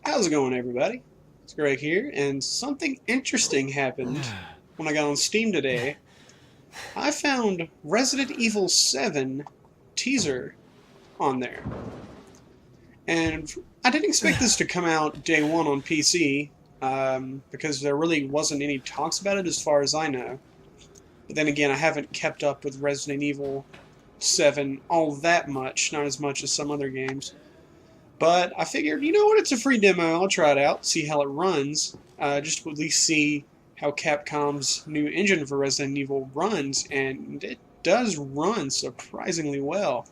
How's it going, everybody? It's Greg here, and something interesting happened when I got on Steam today. I found Resident Evil 7 teaser on there, and I didn't expect this to come out day one on PC, because there really wasn't any talks about it as far as I know. But then again, I haven't kept up with Resident Evil 7 all that much, not as much as some other games. But I figured, you know what, it's a free demo, I'll try it out, see how it runs, just to at least see how Capcom's new engine for Resident Evil runs, and it does run surprisingly well.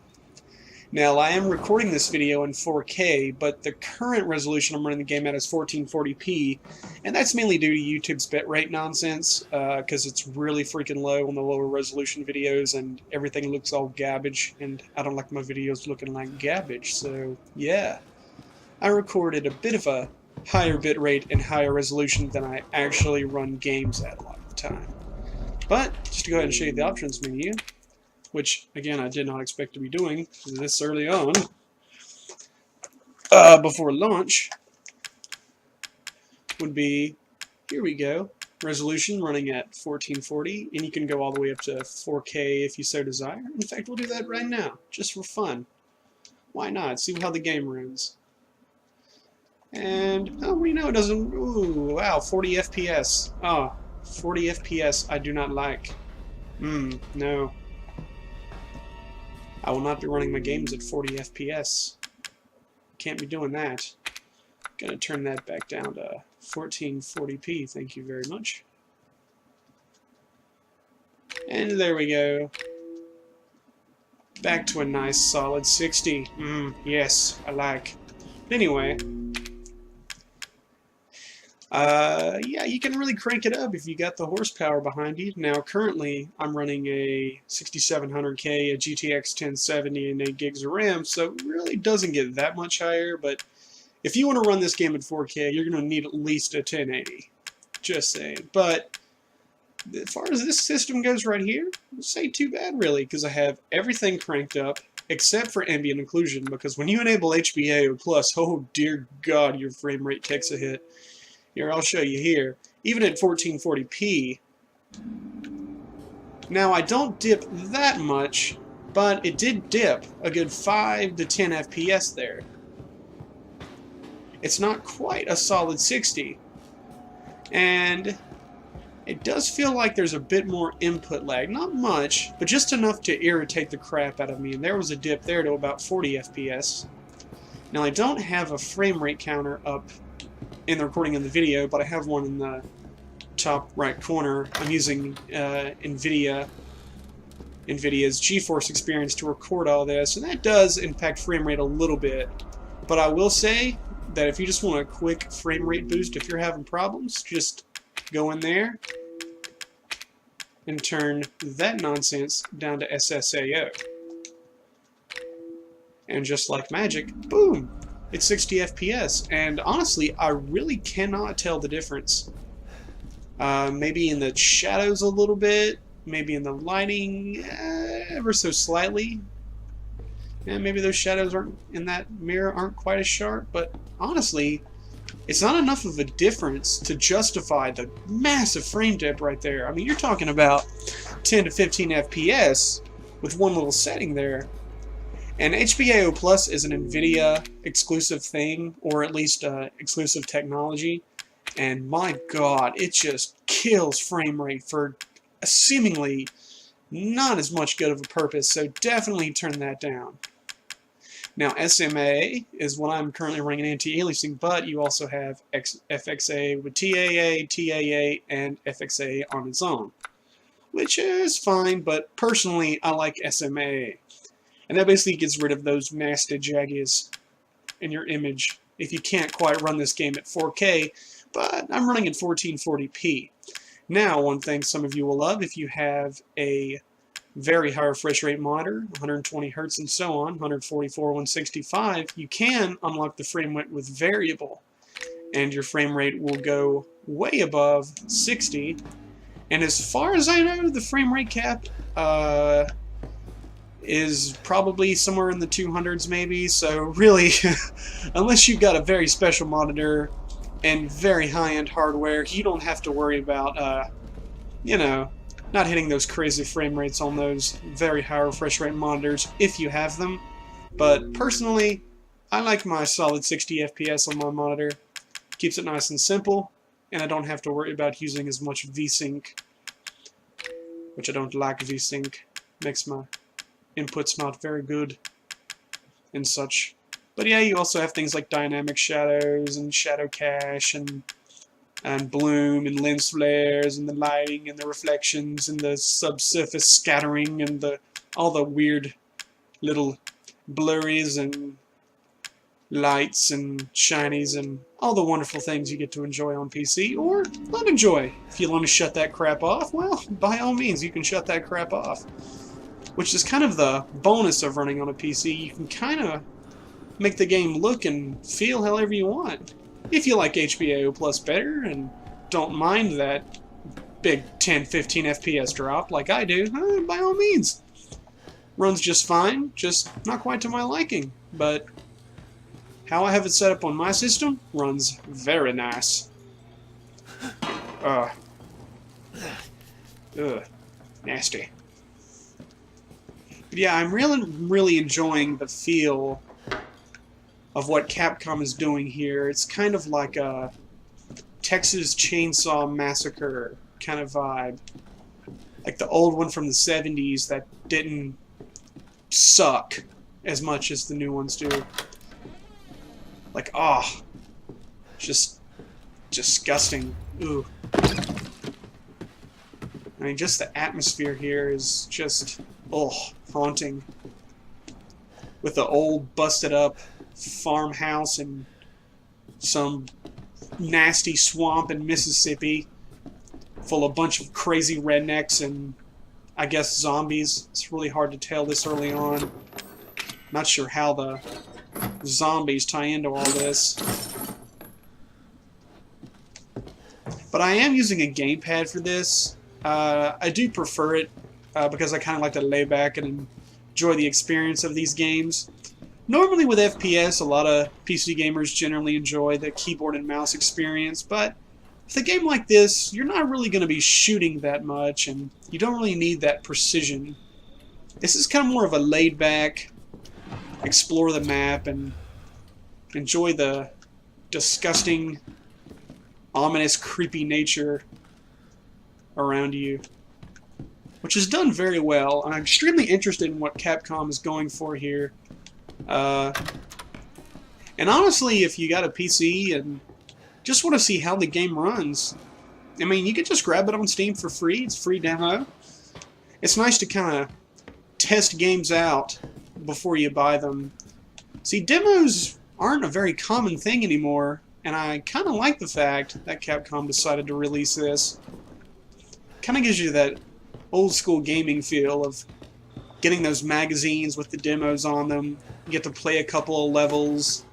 Now, I am recording this video in 4K, but the current resolution I'm running the game at is 1440p, and that's mainly due to YouTube's bitrate nonsense, because it's really freaking low on the lower resolution videos, and everything looks all garbage, and I don't like my videos looking like garbage, so yeah. I recorded a bit of a higher bitrate and higher resolution than I actually run games at a lot of the time. But, just to go ahead and show you the options menu, which, again, I did not expect to be doing this early on, before launch, would be, here we go, resolution running at 1440, and you can go all the way up to 4K if you so desire. In fact, we'll do that right now, just for fun. Why not? See how the game runs. And, oh, we know it doesn't, ooh, wow, 40 FPS. Oh, 40 FPS I do not like. No. I will not be running my games at 40 FPS. Can't be doing that. Gonna turn that back down to 1440p, thank you very much. And there we go. Back to a nice solid 60. Yes, I like. But anyway, yeah, you can really crank it up if you got the horsepower behind you. Now, currently, I'm running a 6700K, a GTX 1070, and 8 gigs of RAM, so it really doesn't get that much higher, but if you want to run this game at 4K, you're going to need at least a 1080. Just saying. But as far as this system goes right here, this ain't too bad, really, because I have everything cranked up, except for ambient occlusion, because when you enable HBAO+, oh dear God, your frame rate takes a hit. Here, I'll show you here. Even at 1440p, now I don't dip that much, but it did dip a good 5 to 10 FPS there. It's not quite a solid 60, and it does feel like there's a bit more input lag. Not much, but just enough to irritate the crap out of me, and there was a dip there to about 40 FPS. Now, I don't have a frame rate counter up in the recording of the video, but I have one in the top right corner. I'm using NVIDIA's GeForce Experience to record all this, and that does impact frame rate a little bit. But I will say that if you just want a quick frame rate boost, if you're having problems, just go in there and turn that nonsense down to SSAO. And just like magic, boom! It's 60 FPS, and honestly, I really cannot tell the difference. Maybe in the shadows a little bit, maybe in the lighting ever so slightly. And maybe those shadows aren't in that mirror aren't quite as sharp, but honestly, it's not enough of a difference to justify the massive frame dip right there. I mean, you're talking about 10 to 15 FPS with one little setting there. And HBAO Plus is an NVIDIA exclusive thing, or at least exclusive technology, and my god, it just kills frame rate for a seemingly not as much good of a purpose, so definitely turn that down. Now, SMA is what I'm currently running anti-aliasing, but you also have FXA with TAA, TAA, and FXA on its own, which is fine, but personally, I like SMA. And that basically gets rid of those nasty jaggies in your image if you can't quite run this game at 4K, but I'm running at 1440p. Now, one thing some of you will love, if you have a very high refresh rate monitor, 120 Hz and so on, 144, 165, you can unlock the frame rate with variable, and your frame rate will go way above 60. And as far as I know, the frame rate cap is probably somewhere in the 200s maybe, so really, unless you've got a very special monitor and very high-end hardware, you don't have to worry about, you know, not hitting those crazy frame rates on those very high refresh rate monitors if you have them. But personally, I like my solid 60 FPS on my monitor. Keeps it nice and simple, and I don't have to worry about using as much VSync, which I don't like VSync. Makes my inputs not very good and such. But yeah, you also have things like dynamic shadows and shadow cache and bloom and lens flares and the lighting and the reflections and the subsurface scattering and all the weird little blurries and lights and shinies and all the wonderful things you get to enjoy on PC, or not enjoy. If you want to shut that crap off, well, by all means, you can shut that crap off. Which is kind of the bonus of running on a PC. You can kind of make the game look and feel however you want. If you like HBO Plus better and don't mind that big 10-15 FPS drop like I do, by all means. Runs just fine, just not quite to my liking, but how I have it set up on my system runs very nice. Ugh, nasty. But yeah, I'm really enjoying the feel of what Capcom is doing here. It's kind of like a Texas Chainsaw Massacre kind of vibe. Like the old one from the 70s that didn't suck as much as the new ones do. Like, just disgusting. Ooh. I mean, just the atmosphere here is just, haunting. With the old, busted up farmhouse and some nasty swamp in Mississippi full of a bunch of crazy rednecks and, I guess, zombies. It's really hard to tell this early on. Not sure how the zombies tie into all this. But I am using a gamepad for this. I do prefer it because I kind of like to lay back and enjoy the experience of these games. Normally with FPS, a lot of PC gamers generally enjoy the keyboard and mouse experience, but with a game like this, you're not really going to be shooting that much, and you don't really need that precision. This is kind of more of a laid-back, explore the map, and enjoy the disgusting, ominous, creepy nature around you, which is done very well. I'm extremely interested in what Capcom is going for here. And honestly, if you got a PC and just want to see how the game runs, I mean, you can just grab it on Steam for free. It's a free demo. It's nice to kind of test games out before you buy them. See, demos aren't a very common thing anymore, and I kind of like the fact that Capcom decided to release this. Kind of gives you that old school gaming feel of getting those magazines with the demos on them. You get to play a couple of levels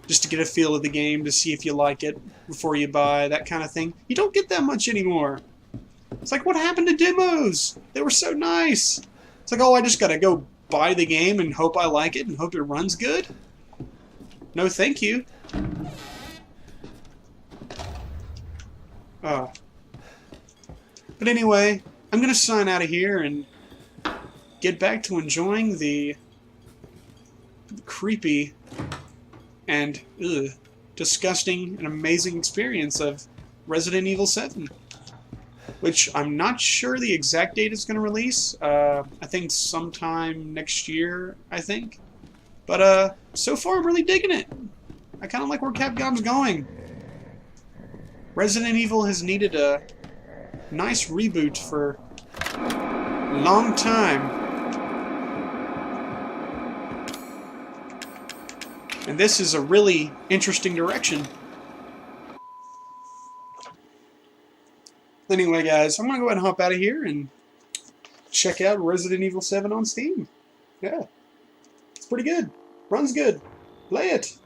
just to get a feel of the game, to see if you like it before you buy, that kind of thing. You don't get that much anymore. It's like, what happened to demos? They were so nice. It's like, I just gotta go buy the game and hope I like it and hope it runs good? No, thank you. But anyway, I'm gonna sign out of here and get back to enjoying the creepy and disgusting and amazing experience of Resident Evil 7, which I'm not sure the exact date it's going to release. I think sometime next year, I think. But so far I'm really digging it. I kind of like where Capcom's going. Resident Evil has needed a nice reboot for a long time. And this is a really interesting direction. Anyway, guys, I'm going to go ahead and hop out of here and check out Resident Evil 7 on Steam. Yeah, it's pretty good. Runs good. Play it.